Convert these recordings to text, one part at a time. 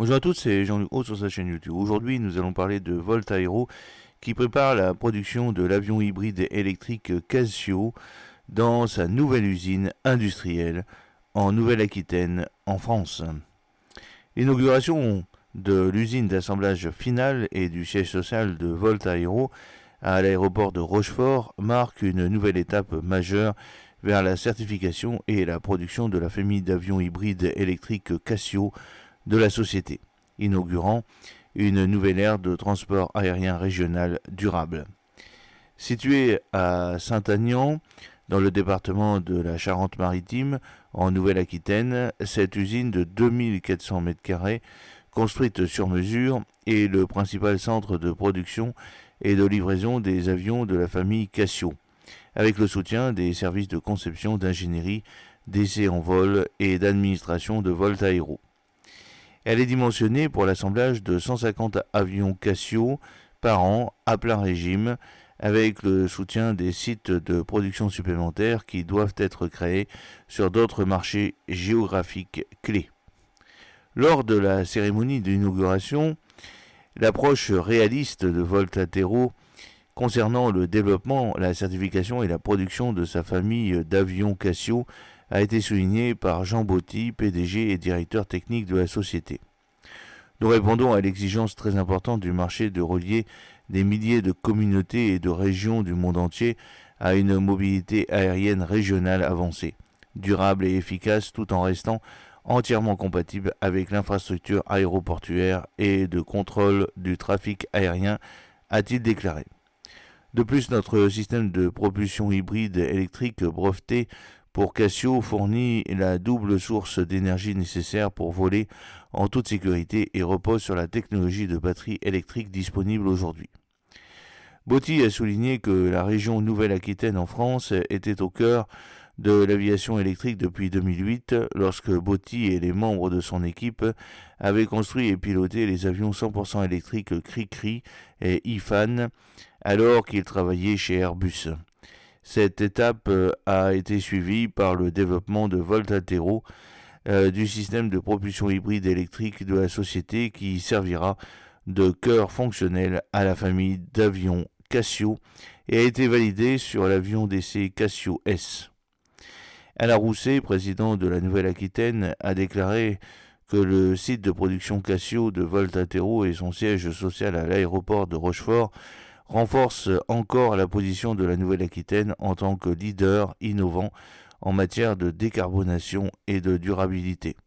Bonjour à tous, c'est Jean-Luc Haut sur sa chaîne YouTube. Aujourd'hui, nous allons parler de Volt Aero qui prépare la production de l'avion hybride électrique Casio dans sa nouvelle usine industrielle en Nouvelle-Aquitaine, en France. L'inauguration de l'usine d'assemblage final et du siège social de Volt Aero à l'aéroport de Rochefort marque une nouvelle étape majeure vers la certification et la production de la famille d'avions hybrides électriques Casio de la société, inaugurant une nouvelle ère de transport aérien régional durable. Située à Saint-Aignan, dans le département de la Charente-Maritime, en Nouvelle-Aquitaine, cette usine de 2400 m², construite sur mesure, est le principal centre de production et de livraison des avions de la famille Casio, avec le soutien des services de conception, d'ingénierie, d'essais en vol et d'administration de Volt Aero. Elle est dimensionnée pour l'assemblage de 150 avions Casio par an à plein régime, avec le soutien des sites de production supplémentaires qui doivent être créés sur d'autres marchés géographiques clés. Lors de la cérémonie d'inauguration, l'approche réaliste de Volt Aero concernant le développement, la certification et la production de sa famille d'avions Casio a été souligné par Jean Botti, PDG et directeur technique de la société. Nous répondons à l'exigence très importante du marché de relier des milliers de communautés et de régions du monde entier à une mobilité aérienne régionale avancée, durable et efficace tout en restant entièrement compatible avec l'infrastructure aéroportuaire et de contrôle du trafic aérien, a-t-il déclaré. De plus, notre système de propulsion hybride électrique breveté pour Casio fournit la double source d'énergie nécessaire pour voler en toute sécurité et repose sur la technologie de batterie électrique disponible aujourd'hui. Botti a souligné que la région Nouvelle-Aquitaine en France était au cœur de l'aviation électrique depuis 2008, lorsque Botti et les membres de son équipe avaient construit et piloté les avions 100% électriques Cri-Cri et IFAN, alors qu'ils travaillaient chez Airbus. Cette étape a été suivie par le développement de Volt Aero, du système de propulsion hybride électrique de la société qui servira de cœur fonctionnel à la famille d'avions Casio et a été validé sur l'avion d'essai Casio S. Alain Rousset, président de la Nouvelle-Aquitaine, a déclaré que le site de production Casio de Volt Aero et son siège social à l'aéroport de Rochefort renforce encore la position de la Nouvelle-Aquitaine en tant que leader innovant en matière de décarbonation et de durabilité.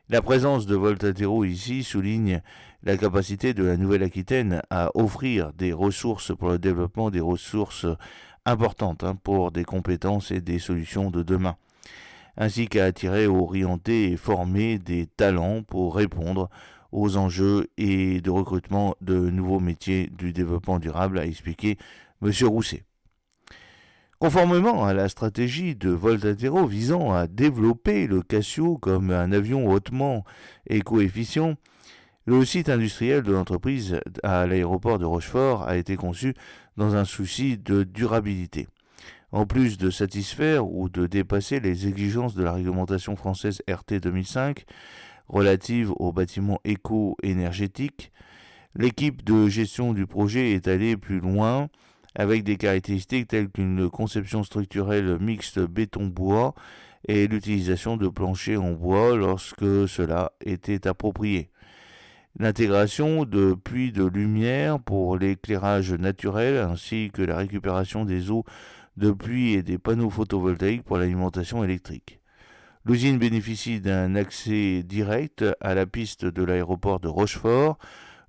La présence de Volt Aero ici souligne la capacité de la Nouvelle-Aquitaine à offrir des ressources pour le développement des ressources importantes pour des compétences et des solutions de demain, ainsi qu'à attirer, orienter et former des talents pour répondre aux enjeux et de recrutement de nouveaux métiers du développement durable, a expliqué M. Rousset. Conformément à la stratégie de Volt Aero visant à développer le Casio comme un avion hautement éco-efficient, le site industriel de l'entreprise à l'aéroport de Rochefort a été conçu dans un souci de durabilité. En plus de satisfaire ou de dépasser les exigences de la réglementation française RT 2005 relative aux bâtiments éco-énergétiques, l'équipe de gestion du projet est allée plus loin avec des caractéristiques telles qu'une conception structurelle mixte béton-bois et l'utilisation de planchers en bois lorsque cela était approprié. L'intégration de puits de lumière pour l'éclairage naturel ainsi que la récupération des eaux de pluie et des panneaux photovoltaïques pour l'alimentation électrique. L'usine bénéficie d'un accès direct à la piste de l'aéroport de Rochefort,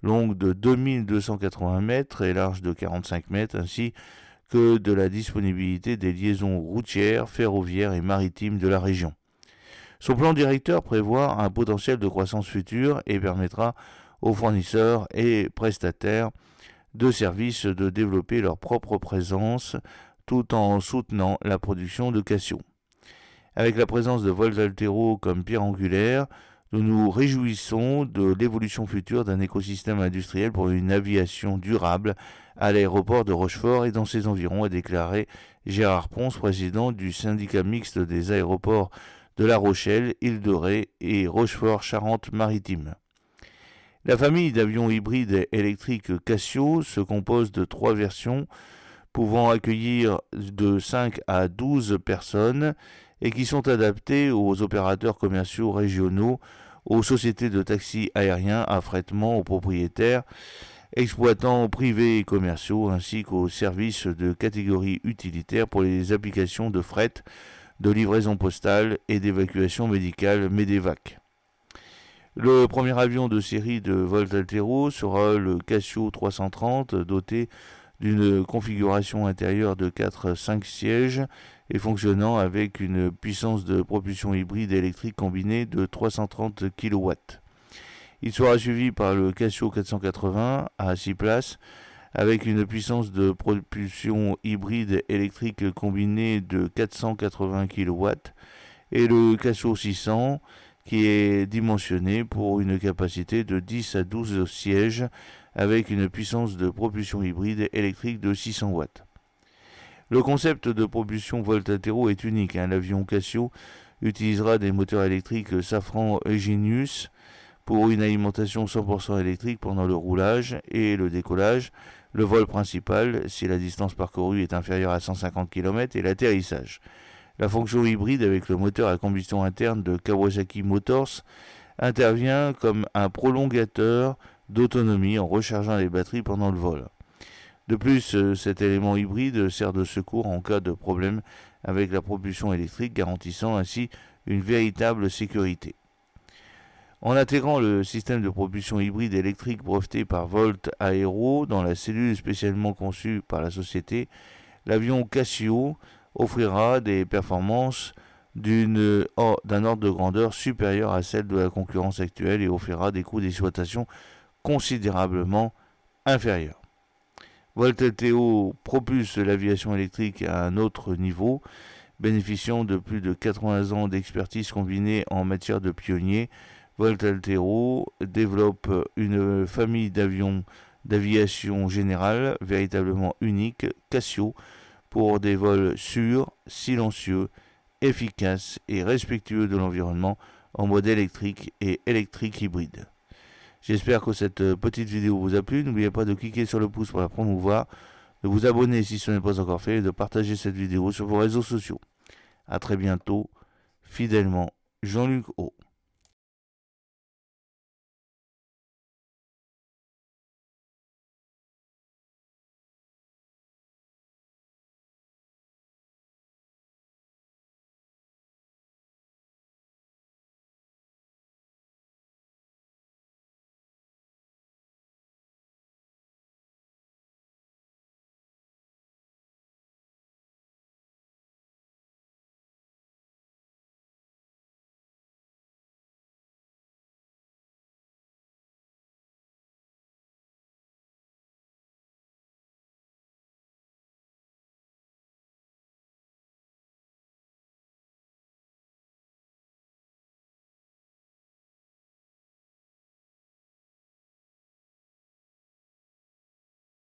longue de 2280 mètres et large de 45 mètres, ainsi que de la disponibilité des liaisons routières, ferroviaires et maritimes de la région. Son plan directeur prévoit un potentiel de croissance future et permettra aux fournisseurs et prestataires de services de développer leur propre présence tout en soutenant la production de Casio. Avec la présence de Volt Aero comme pierre angulaire, nous nous réjouissons de l'évolution future d'un écosystème industriel pour une aviation durable à l'aéroport de Rochefort et dans ses environs, a déclaré Gérard Ponce, président du syndicat mixte des aéroports de La Rochelle, Île de Ré et Rochefort-Charente-Maritime. La famille d'avions hybrides électriques Casio se compose de 3 versions pouvant accueillir de 5 à 12 personnes et qui sont adaptés aux opérateurs commerciaux régionaux, aux sociétés de taxis aériens, affrètement, aux propriétaires, exploitants privés et commerciaux, ainsi qu'aux services de catégorie utilitaire pour les applications de fret, de livraison postale et d'évacuation médicale MEDEVAC. Le premier avion de série de Volt Altero sera le Casio 330, doté d'une configuration intérieure de 4-5 sièges et fonctionnant avec une puissance de propulsion hybride électrique combinée de 330 kW. Il sera suivi par le Casio 480 à 6 places avec une puissance de propulsion hybride électrique combinée de 480 kW et le Casio 600 qui est dimensionné pour une capacité de 10 à 12 sièges avec une puissance de propulsion hybride électrique de 600 watts. Le concept de propulsion Volt Altero est unique. L'avion Casio utilisera des moteurs électriques Safran Genius pour une alimentation 100% électrique pendant le roulage et le décollage, le vol principal si la distance parcourue est inférieure à 150 km et l'atterrissage. La fonction hybride avec le moteur à combustion interne de Kawasaki Motors intervient comme un prolongateur d'autonomie en rechargeant les batteries pendant le vol. De plus, cet élément hybride sert de secours en cas de problème avec la propulsion électrique, garantissant ainsi une véritable sécurité. En intégrant le système de propulsion hybride électrique breveté par Volt Aero dans la cellule spécialement conçue par la société, l'avion Casio offrira des performances d'un ordre de grandeur supérieur à celle de la concurrence actuelle et offrira des coûts d'exploitation considérablement inférieurs. Volt Altero propulse l'aviation électrique à un autre niveau, bénéficiant de plus de 80 ans d'expertise combinée en matière de pionniers. Volt Altero développe une famille d'avions d'aviation générale véritablement unique, Casio, pour des vols sûrs, silencieux, efficaces et respectueux de l'environnement en mode électrique et électrique hybride. J'espère que cette petite vidéo vous a plu. N'oubliez pas de cliquer sur le pouce pour la promouvoir, de vous abonner si ce n'est pas encore fait et de partager cette vidéo sur vos réseaux sociaux. A très bientôt, fidèlement, Jean-Luc O.